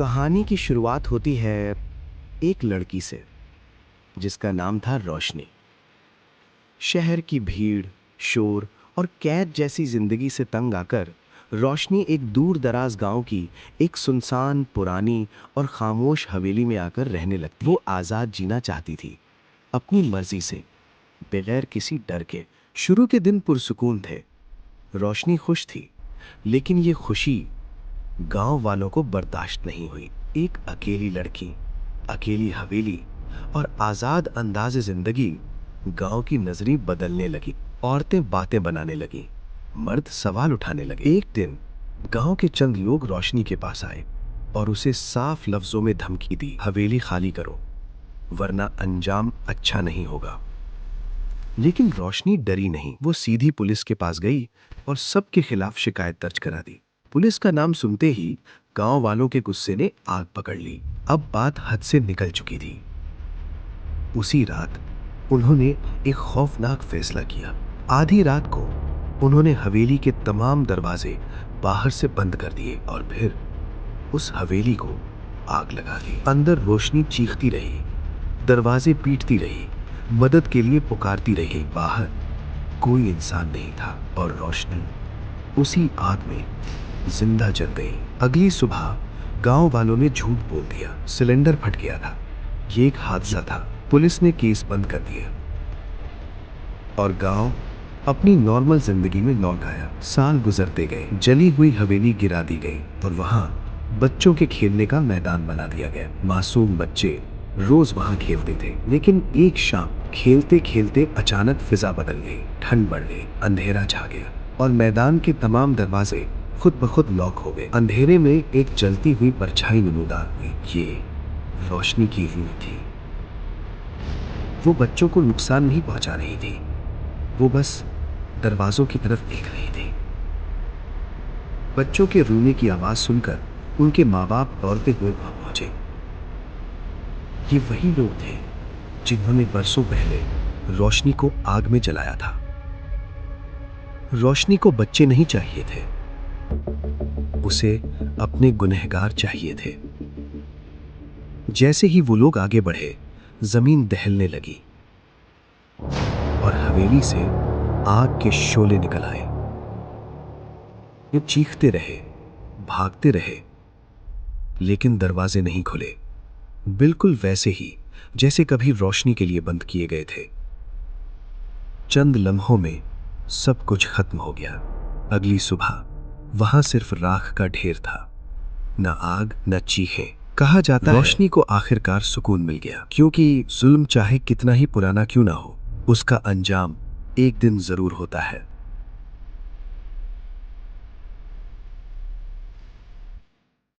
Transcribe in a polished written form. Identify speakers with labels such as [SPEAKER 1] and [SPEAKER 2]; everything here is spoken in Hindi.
[SPEAKER 1] कहानी की शुरुआत होती है एक लड़की से जिसका नाम था रोशनी। शहर की भीड़, शोर और कैद जैसी जिंदगी से तंग आकर रोशनी एक दूर दराज गांव की एक सुनसान, पुरानी और खामोश हवेली में आकर रहने लगती। वो आज़ाद जीना चाहती थी, अपनी मर्जी से, बगैर किसी डर के। शुरू के दिन पुरसुकून थे। रोशनी खुश थी, लेकिन ये खुशी गांव वालों को बर्दाश्त नहीं हुई। एक अकेली लड़की, अकेली हवेली और आजाद अंदाज़े जिंदगी। गांव की नजरें बदलने लगी। औरतें बातें बनाने लगी, मर्द सवाल उठाने लगे। एक दिन गांव के चंद लोग रोशनी के पास आए और उसे साफ लफ्जों में धमकी दी, हवेली खाली करो वरना अंजाम अच्छा नहीं होगा। लेकिन रोशनी डरी नहीं। वो सीधी पुलिस के पास गई और सबके खिलाफ शिकायत दर्ज करा दी। पुलिस का नाम सुनते ही गांव वालों के गुस्से ने आग पकड़ ली। अब बात हद से निकल चुकी थी। उसी रात उन्होंने एक खौफनाक फैसला किया। आधी रात को उन्होंने हवेली के तमाम दरवाजे बाहर से बंद कर दिए और फिर उस हवेली को आग लगा दी। अंदर रोशनी चीखती रही, दरवाजे पीटती रही, मदद के लिए पुकारती रही। बाहर कोई इंसान नहीं था और रोशनी उसी आग में जिंदा जल गई। अगली सुबह गांव वालों ने झूठ बोल दिया, सिलेंडर फट गया था, ये एक हादसा था। पुलिस ने केस बंद कर दिया और गांव अपनी नॉर्मल जिंदगी में लौट आया। साल गुजरते गए, जली हुई हवेली गिरा दी गई और वहां बच्चों के खेलने का मैदान बना दिया गया। मासूम बच्चे रोज वहां खेलते थे। लेकिन एक शाम खेलते खेलते अचानक फिजा बदल गई, ठंड बढ़ गई, अंधेरा छा गया और मैदान के तमाम दरवाजे खुद ब खुद लॉक हो गए। अंधेरे में एक जलती हुई परछाई नमूदार हुई। ये रोशनी की रूह थी। वो बच्चों को नुकसान नहीं पहुंचा रही थी, वो बस दरवाजों की तरफ देख रही थी। बच्चों के रोने की आवाज सुनकर उनके माँ बाप दौड़ते हुए वहां पहुंचे। ये वही लोग थे जिन्होंने बरसों पहले रोशनी को आग में जलाया था। रोशनी को बच्चे नहीं चाहिए थे, उसे अपने गुनहगार चाहिए थे। जैसे ही वो लोग आगे बढ़े, जमीन दहलने लगी और हवेली से आग के शोले निकल आए। वो चीखते रहे, भागते रहे, लेकिन दरवाजे नहीं खुले। बिल्कुल वैसे ही जैसे कभी रोशनी के लिए बंद किए गए थे। चंद लम्हों में सब कुछ खत्म हो गया। अगली सुबह वहां सिर्फ राख का ढेर था, न आग न चीखें। कहा जाता है रोशनी को आखिरकार सुकून मिल गया, क्योंकि जुल्म चाहे कितना ही पुराना क्यों ना हो, उसका अंजाम एक दिन जरूर होता है।